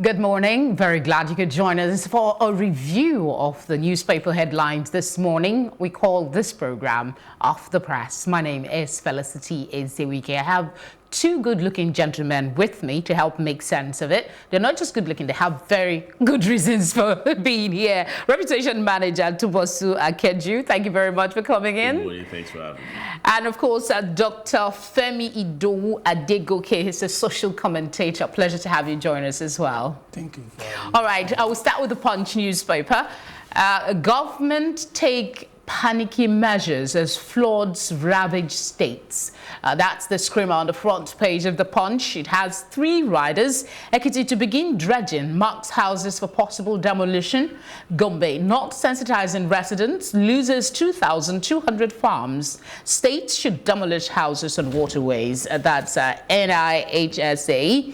Good morning. Very glad you could join us for a review of the newspaper headlines this morning. We call this program Off the Press. My name is Felicity Ezewuike. I have two good-looking gentlemen with me to help make sense of it. They're not just good-looking, they have very good reasons for being here. Reputation Manager Tubosun Akeju, thank you very much for coming in. Good morning, thanks for having me. And of course, Dr. Femi Idowu Adegoke, he's a social commentator. Pleasure to have you join us as well. Thank you. All right, I will start with the Punch newspaper. Government take panicky measures as floods ravage states. That's the screamer on the front page of the Punch. It has three riders. Ekiti to begin dredging, marks houses for possible demolition. Gombe not sensitizing residents, loses 2,200 farms. States should demolish houses on waterways. That's NIHSA.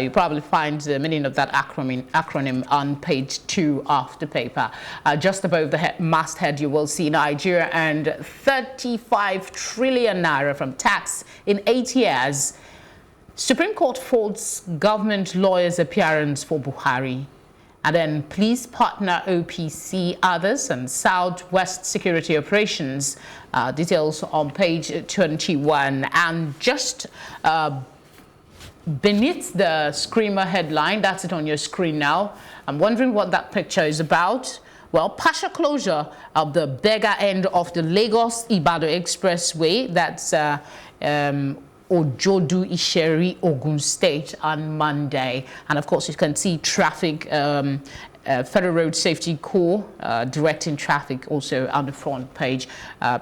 You probably find the meaning of that acronym on page 2 of the paper. Just above the masthead, you will see Nigeria earned 35 trillion naira from tax in 8 years. Supreme Court faults government lawyers' appearance for Buhari. And then police partner OPC, others, and Southwest security operations. Details on page 21. And just beneath the screamer headline, that's it on your screen now. I'm wondering what that picture is about. Well, partial closure of the Bega end of the Lagos-Ibadan Expressway, that's Ojodu Isheri, Ogun State, on Monday. And of course, you can see traffic, Federal Road Safety Corps directing traffic also on the front page.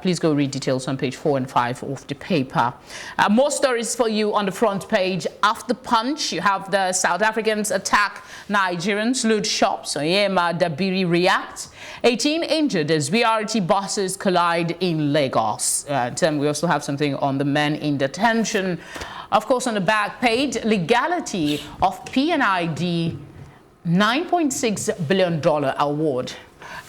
Please go read details on page 4 and 5 of the paper. More stories for you on the front page. After Punch, you have the South Africans attack Nigerians, loot shops. Oyema Dabiri react. 18 injured as VRT buses collide in Lagos. We also have something on the men in detention. Of course, on the back page, legality of P&ID $9.6 billion award.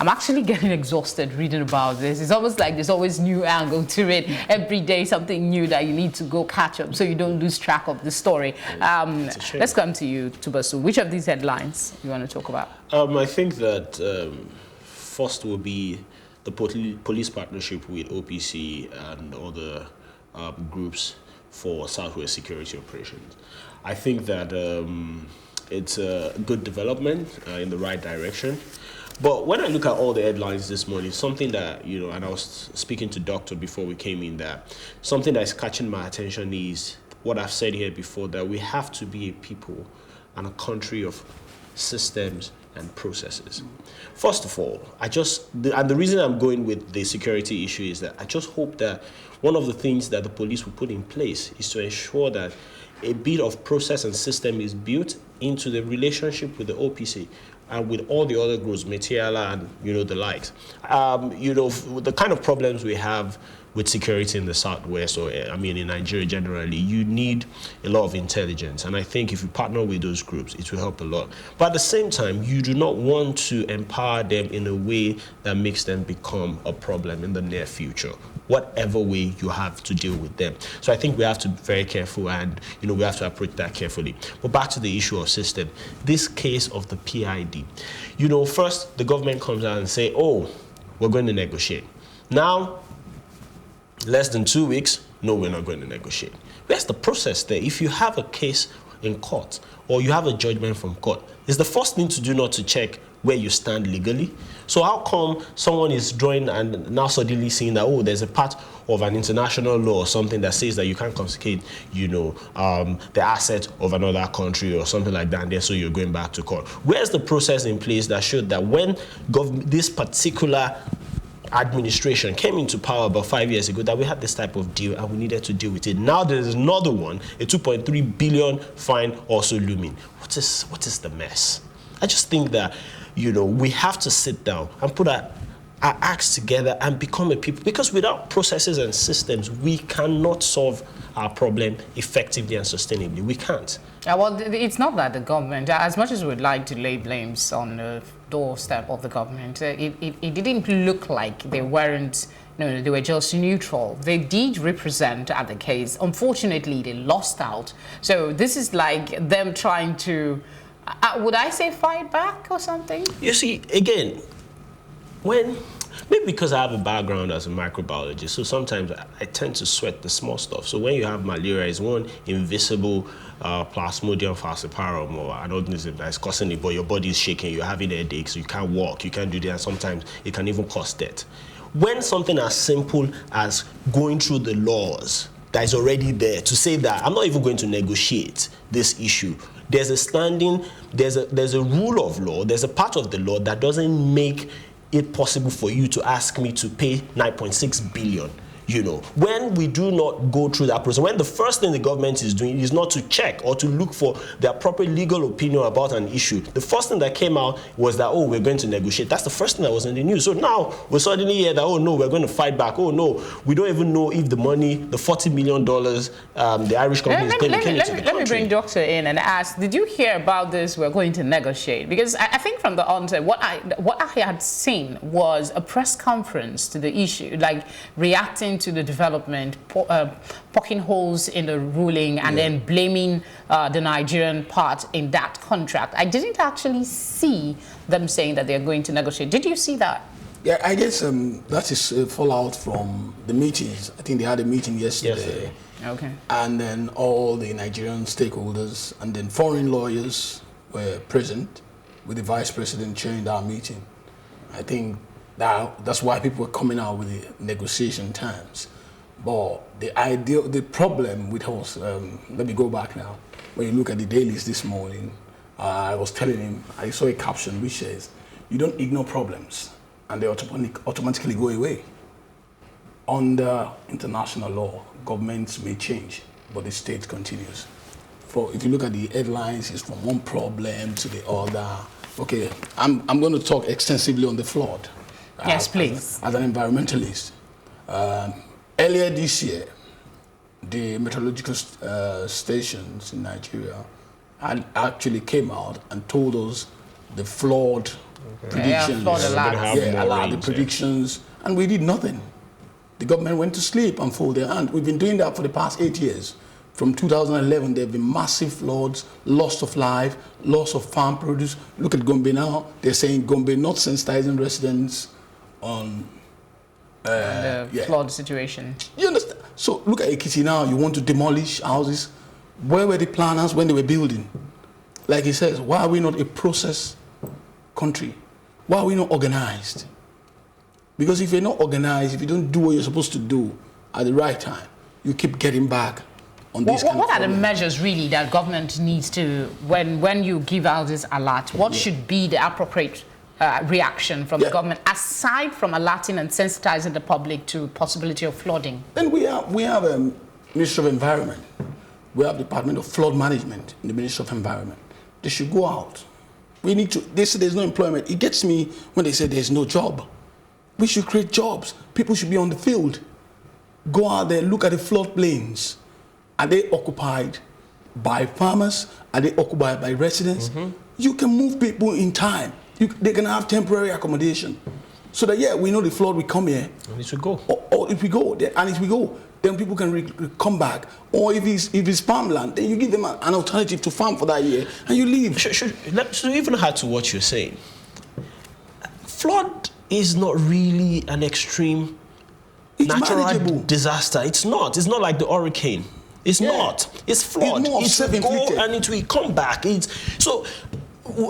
I'm actually getting exhausted reading about this. It's almost like there's always new angle to it. Every day something new that you need to go catch up so you don't lose track of the story. Let's come to you, Tubosun. Which of these headlines you want to talk about? I think that first will be the police partnership with OPC and other groups for Southwest security operations. I think that it's a good development in the right direction. But when I look at all the headlines this morning, something that, and I was speaking to Doctor before we came in, that something that is catching my attention is what I've said here before, that we have to be a people and a country of systems and processes. First of all, and the reason I'm going with the security issue is that I just hope that one of the things that the police will put in place is to ensure that a bit of process and system is built into the relationship with the OPC and with all the other groups, Metiala and the likes. The kind of problems we have with security in the Southwest, or in Nigeria generally, you need a lot of intelligence. And I think if you partner with those groups, it will help a lot. But at the same time, you do not want to empower them in a way that makes them become a problem in the near future, whatever way you have to deal with them. So I think we have to be very careful, and we have to approach that carefully. But back to the issue of system, this case of the P&ID. First the government comes out and say, oh, we're going to negotiate. Now, less than 2 weeks, no, we're not going to negotiate. Where's the process there? If you have a case in court or you have a judgment from court, it's the first thing to do not to check where you stand legally. So how come someone is drawing and now suddenly seeing that, oh, there's a part of an international law or something that says that you can't confiscate, the asset of another country or something like that, and so you're going back to court? Where's the process in place that showed that when this particular administration came into power about 5 years ago, that we had this type of deal and we needed to deal with it? Now there's another one, a 2.3 billion fine also looming. What is the mess? I just think that we have to sit down and put our acts together and become a people, because without processes and systems, we cannot solve our problem effectively and sustainably. We can't. Well, it's not that the government, as much as we'd like to lay blames on the doorstep of the government, it didn't look like they weren't, they were just neutral. They did represent at the case. Unfortunately, they lost out. So this is like them trying to Would I say fight back or something? You see, again, maybe because I have a background as a microbiologist, so sometimes I tend to sweat the small stuff. So when you have malaria, it's one invisible Plasmodium falciparum or an organism that is causing it, but your body is shaking, you're having headaches, you can't walk, you can't do that, and sometimes it can even cause death. When something as simple as going through the laws that is already there to say that I'm not even going to negotiate this issue, there's a rule of law, there's a part of the law that doesn't make it possible for you to ask me to pay 9.6 billion. You know, when we do not go through that process, when the first thing the government is doing is not to check or to look for the appropriate legal opinion about an issue, the first thing that came out was that, oh, we're going to negotiate. That's the first thing that was in the news. So now we suddenly hear that, oh no, we're going to fight back. Oh no, we don't even know if the money, the $40 million, the Irish company is going to come into the country. Let me bring Doctor in and ask, did you hear about this? We're going to negotiate? Because I think from the onset, what I had seen was a press conference to the issue, like reacting to the development, poking holes in the ruling, and then blaming the Nigerian part in that contract. I didn't actually see them saying that they're going to negotiate. Did you see that? Yeah, I guess that is a fallout from the meetings. I think they had a meeting yesterday. Okay. And then all the Nigerian stakeholders and then foreign lawyers were present with the vice president chairing that meeting. I think that's why people were coming out with the negotiation terms. But the problem with us, let me go back now. When you look at the dailies this morning, I was telling him, I saw a caption which says, you don't ignore problems and they automatically go away. Under international law, governments may change, but the state continues. If you look at the headlines, it's from one problem to the other. Okay, I'm going to talk extensively on the flood. Yes, please. As an environmentalist. Earlier this year, the meteorological stations in Nigeria actually came out and told us the flood predictions. The predictions, and we did nothing. The government went to sleep and folded their hand. We've been doing that for the past 8 years. From 2011, there have been massive floods, loss of life, loss of farm produce. Look at Gombe now. They're saying Gombe not sensitizing residents on the flood situation. You understand? So look at Ekiti now. You want to demolish houses. Where were the planners when they were building? Like he says, why are we not a process country? Why are we not organized? Because if you're not organized, if you don't do what you're supposed to do at the right time, you keep getting back on these kind of What are the measures really that government needs to, when you give out this alert, what should be the appropriate reaction from the government, aside from alerting and sensitizing the public to possibility of flooding? Then we have a Ministry of Environment. We have Department of Flood Management in the Ministry of Environment. They should go out. We need to, they say there's no employment. It gets me when they say there's no job. We should create jobs. People should be on the field. Go out there, look at the floodplains. Are they occupied by farmers? Are they occupied by residents? Mm-hmm. You can move people in time. They can have temporary accommodation. So that, we know the flood will come here. And it will go. Or if we go, then people can come back. Or if it's farmland, then you give them an alternative to farm for that year, and you leave. So even add to what you're saying. Flood is not really an extreme natural disaster. It's not. It's not like the hurricane. It's not. It's flood. It's go and it will come back. So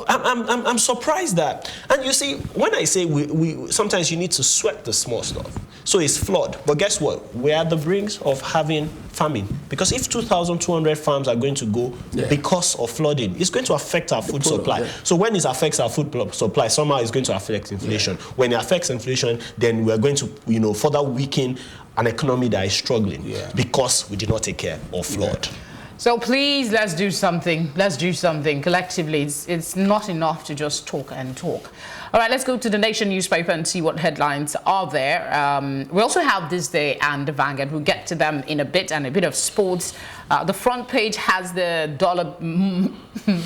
I'm surprised that. And you see, when I say we sometimes you need to sweat the small stuff. So it's flood. But guess what? We're at the brink of having famine. Because if 2,200 farms are going to go because of flooding, it's going to affect our food supply. So when it affects our food supply, somehow it's going to affect inflation. When it affects inflation, then we're going to further weaken an economy that is struggling because we did not take care of flood. So please, let's do something. Let's do something collectively. It's not enough to just talk and talk. All right, let's go to the Nation newspaper and see what headlines are there. We also have This Day and the Vanguard. We'll get to them in a bit, and a bit of sports. The front page has the dollar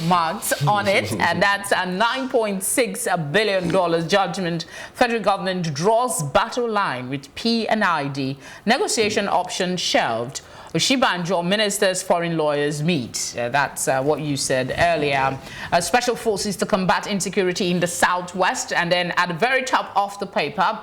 marks on it, and that's a $9.6 billion judgment. Federal government draws battle line with P&ID. Negotiation option shelved. Oshibanjo, ministers, foreign lawyers meet. That's what you said earlier. Special forces to combat insecurity in the southwest. And then at the very top of the paper,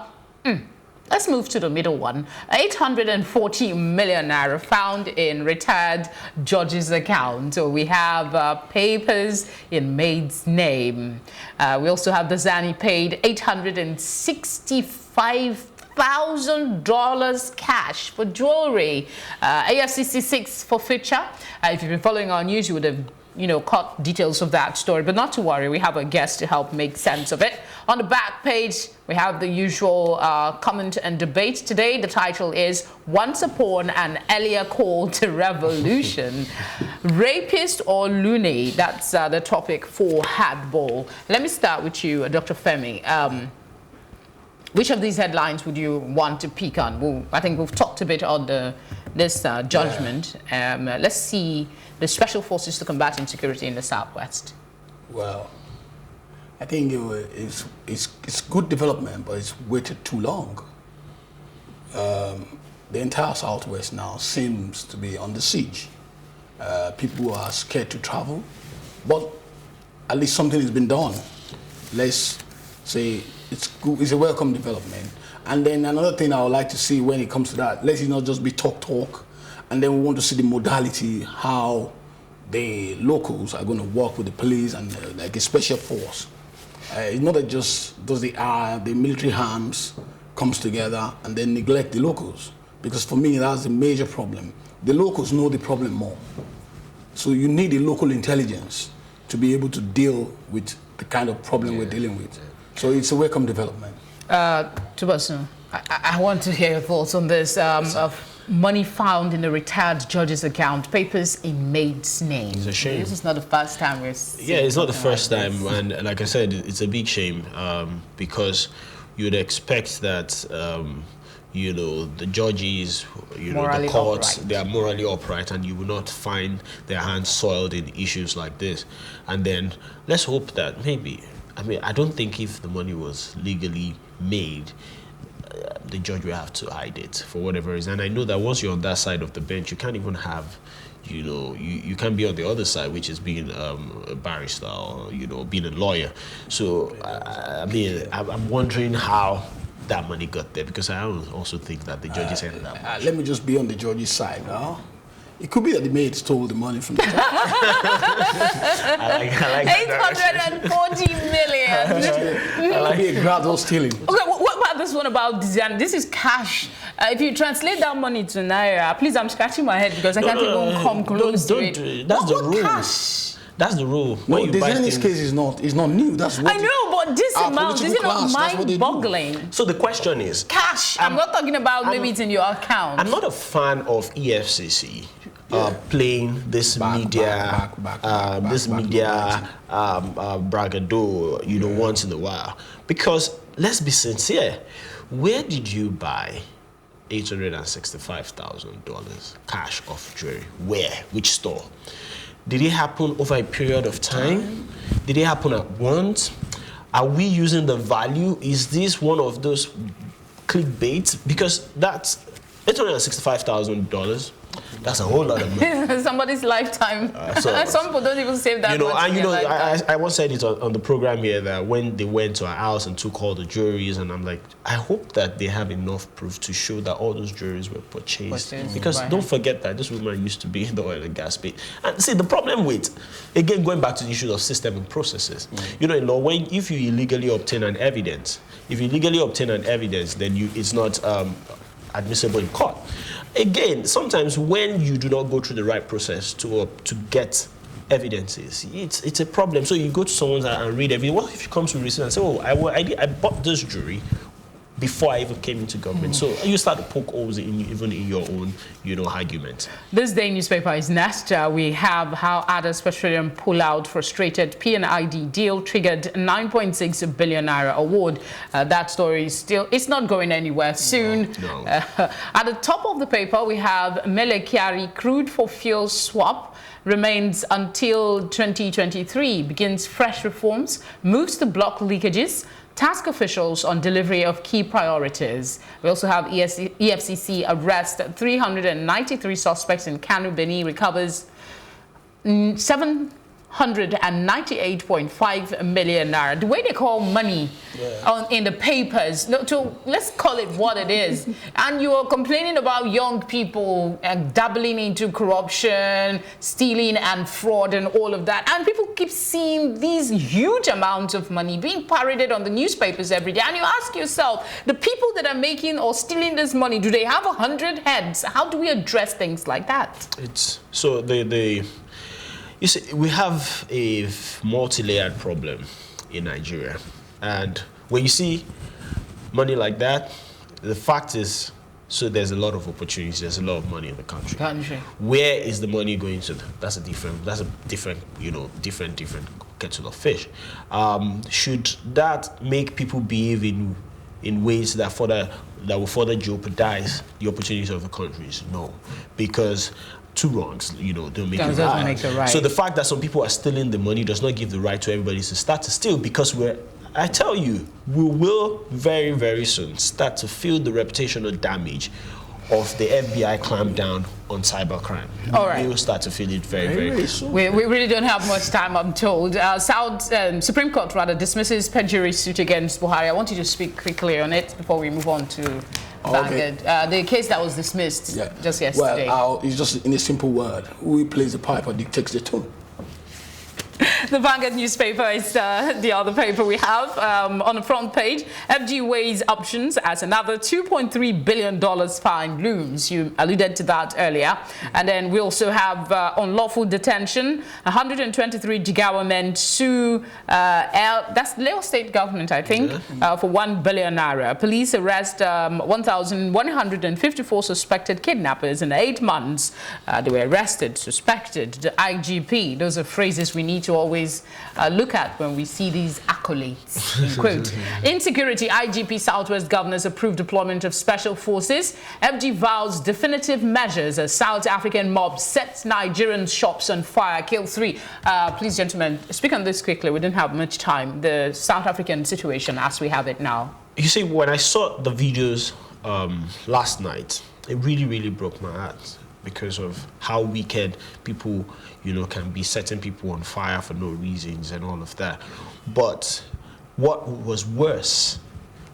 let's move to the middle one. 840 million naira found in retired judge's account. So we have papers in maid's name. We also have the Zani paid $865,000 cash for jewelry. AFCC 6 forfeiture. If you've been following our news, you would have caught details of that story, but not to worry, we have a guest to help make sense of it. On the back page, we have the usual comment and debate. Today, the title is Once Upon an Earlier Call to Revolution. Rapist or loony? That's the topic for Hardball. Let me start with you, Dr. Femi. Which of these headlines would you want to pick on? I think we've talked a bit on this judgment. Let's see the special forces to combat insecurity in the southwest. Well, I think it's good development, but it's waited too long. The entire southwest now seems to be under siege. People are scared to travel, but at least something has been done. Let's say it's good, it's a welcome development. And then another thing I would like to see when it comes to that, let it not just be talk, and then we want to see the modality, how the locals are going to work with the police and like a special force. It's not that just does the military arms comes together and then neglect the locals, because for me that's the major problem. The locals know the problem more, so you need a local intelligence to be able to deal with the kind of problem we're dealing with. So it's a welcome development. Tubosun, I want to hear your thoughts on this. Of money found in the retired judge's account, papers in maid's name. It's a shame. This is not the first time we're seeing. Yeah, it's not the first time, and like I said, it's a big shame because you'd expect that the judges, Morally the courts, upright. they are morally upright, and you will not find their hands soiled in issues like this. And then let's hope that maybe, I don't think if the money was legally made, the judge will have to hide it for whatever reason. And I know that once you're on that side of the bench, you can't even have, you can't be on the other side, which is being a barrister or, being a lawyer. So, I'm wondering how that money got there, because I also think that the judges ended up. Let me just be on the judge's side now. It could be that the maid stole the money from the judge. I like 840 million. It could be a gradual stealing. Okay, what about this one about design? This is cash. If you translate that money to naira, please, I'm scratching my head because I can't even come close to it. That's the rule. Cash? That's the rule. No, Desani's case is not new. That's what I know, but this amount, is it not mind-boggling? So the question is... Cash. I'm not talking about maybe it's in your account. I'm not a fan of EFCC playing this media bragado, once in a while. Because, let's be sincere, where did you buy $865,000 cash of jewelry? Where? Which store? Did it happen over a period of time? Did it happen at once? Are we using the value? Is this one of those clickbaits? Because that's $865,000. That's a whole lot of money. Somebody's lifetime. Some people don't even save that much. I once said it on the program here that when they went to our house and took all the jewelries, and I'm like, I hope that they have enough proof to show that all those jewelries were purchased. Because don't forget that this woman used to be in the oil and gas space. And see, the problem with, again, going back to the issue of system and processes, in law, if you illegally obtain an evidence, then it's not admissible in court. Again, sometimes when you do not go through the right process to get evidences, it's a problem. So you go to someone and read everything. What if you come to a receipt and say, I bought this jewelry before I even came into government? So you start to poke holes even in your own, argument. This day newspaper is next. We have how Adas Petroleum pullout frustrated P&ID deal triggered 9.6 billion naira award. That story is it's not going anywhere soon. No. At the top of the paper, we have Mele Kyari crude for fuel swap remains until 2023, begins fresh reforms, moves to block leakages, task officials on delivery of key priorities. We also have EFCC arrest 393 suspects in Kano, Benin, recovers 798.5 million naira. The way they call money in the papers, let's call it what it is. And you are complaining about young people dabbling into corruption, stealing and fraud and all of that. And people keep seeing these huge amounts of money being paraded on the newspapers every day. And you ask yourself, the people that are making or stealing this money, do they have 100 heads? How do we address things like that? You see, we have a multi-layered problem in Nigeria. And when you see money like that, the fact is, so there's a lot of opportunities, there's a lot of money in the country. Where is the money going to? That's a different, different kettle of fish. Should that make people behave in ways that will further jeopardize the opportunities of the countries? No, because two wrongs, don't make it right. So the fact that some people are stealing the money does not give the right to everybody to start to steal, because I tell you, we will very, very soon start to feel the reputational damage of the FBI clamp down on cybercrime. All right. We will start to feel it very, very soon. We really don't have much time, I'm told. Supreme Court dismisses perjury suit against Buhari. I want you to speak quickly on it before we move on to Vanguard. The case that was dismissed just yesterday. Well, it's just in a simple word: who plays the pipe or dictates the tune. The Vanguard newspaper is the other paper we have. On the front page, FG weighs options as another $2.3 billion fine looms. You alluded to that earlier. And then we also have unlawful detention. 123 Jigawa men sue, that's Lagos State government, I think, for 1 billion naira. Police arrest 1,154 suspected kidnappers in 8 months. They were arrested, suspected. The IGP, those are phrases we need to always look at when we see these accolades. Quote, insecurity, IGP Southwest governors approved deployment of special forces. FG vows definitive measures as South African mob sets Nigerian shops on fire, kill 3. Please, gentlemen, speak on this quickly. We didn't have much time. The South African situation as we have it now. You see, when I saw the videos last night, it really, really broke my heart, because of how wicked people, can be setting people on fire for no reasons and all of that. But what was worse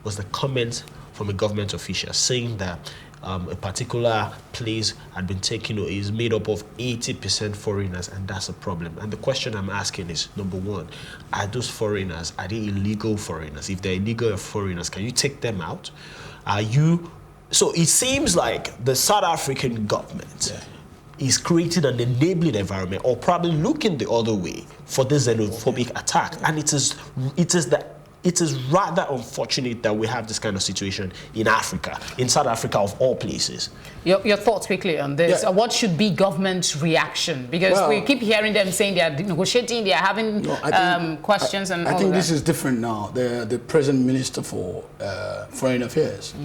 was the comment from a government official saying that a particular place had been taken or is made up of 80% foreigners, and that's a problem. And the question I'm asking is, number one, are those foreigners, are they illegal foreigners? If they're illegal foreigners, can you take them out? So it seems like the South African government is creating an enabling environment, or probably looking the other way for this xenophobic attack. And it is rather unfortunate that we have this kind of situation in Africa, in South Africa of all places. Your thoughts quickly on this. What should be government's reaction? Because we keep hearing them saying they are negotiating, they are having questions and all I think this is different now. The present Minister for Foreign Affairs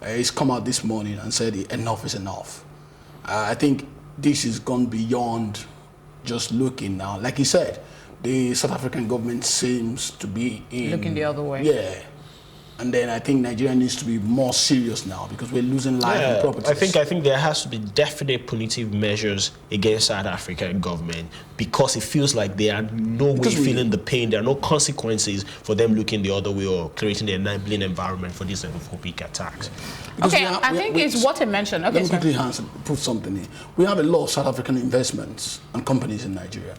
he's come out this morning and said enough is enough. I think this has gone beyond just looking now. Like he said, the South African government seems to be looking the other way. Yeah. And then I think Nigeria needs to be more serious now, because we're losing life and property. I think there has to be definite punitive measures against South African government, because it feels like they are no way feeling the pain. There are no consequences for them looking the other way or creating the enabling environment for these xenophobic attacks. Okay, I think it's what I mentioned. Okay, let me quickly put something in. We have a lot of South African investments and companies in Nigeria.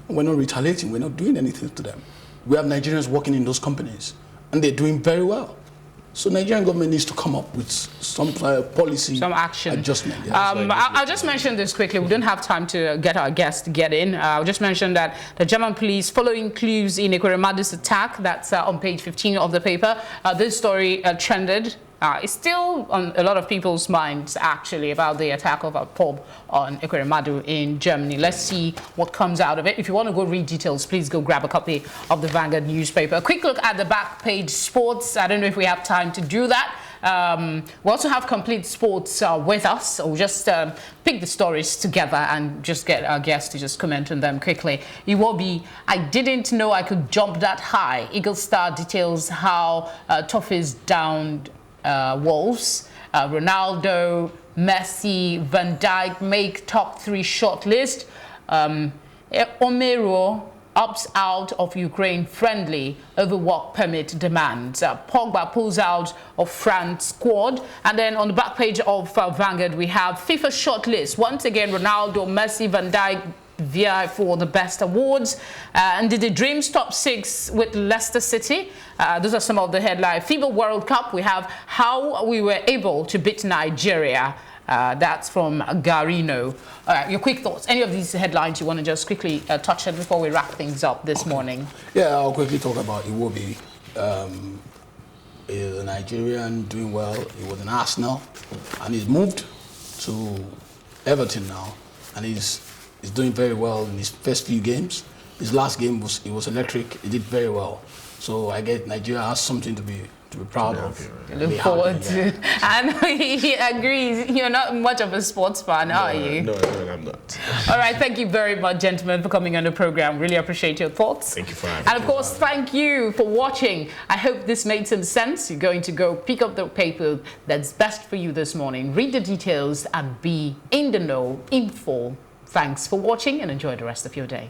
We're not retaliating. We're not doing anything to them. We have Nigerians working in those companies, and they're doing very well. So Nigerian government needs to come up with some policy, some action adjustment. I'll just mention this quickly. We don't have time to get our guests to get in. I'll just mention that the German police, following clues in Ekweremadu's attack, that's on page 15 of the paper. This story trended. It's still on a lot of people's minds, actually, about the attack of a pub on Ekweremadu in Germany. Let's see what comes out of it. If you want to go read details, please go grab a copy of the Vanguard newspaper. A quick look at the back page sports. I don't know if we have time to do that. We also have complete sports with us. We'll just pick the stories together and just get our guests to just comment on them quickly. Iwobi, I didn't know I could jump that high. Eagle Star details how Toffees downed Wolves. Ronaldo, Messi, Van Dijk make top 3 shortlist. Omero opts out of Ukraine friendly over work permit demands. Pogba pulls out of France squad. And then on the back page of Vanguard, we have FIFA shortlist. Once again, Ronaldo, Messi, Van Dijk vie for the best awards. And the Dreams top 6 with Leicester City. Those are some of the headlines. FIBA World Cup, we have how we were able to beat Nigeria. That's from Garino. Your quick thoughts. Any of these headlines you want to just quickly touch on before we wrap things up this morning? Yeah, I'll quickly talk about Iwobi. He's a Nigerian doing well. He was in Arsenal, and he's moved to Everton now, and he's doing very well in his first few games. His last game was electric. He did very well. So I guess Nigeria has something to be proud of. Look forward to. And he agrees. You're not much of a sports fan, are you? No, I'm not. All right, thank you very much, gentlemen, for coming on the program. Really appreciate your thoughts. Thank you for having me. And of course, thank you for watching. I hope this made some sense. You're going to go pick up the paper that's best for you this morning. Read the details and be in the know, informed. Thanks for watching and enjoy the rest of your day.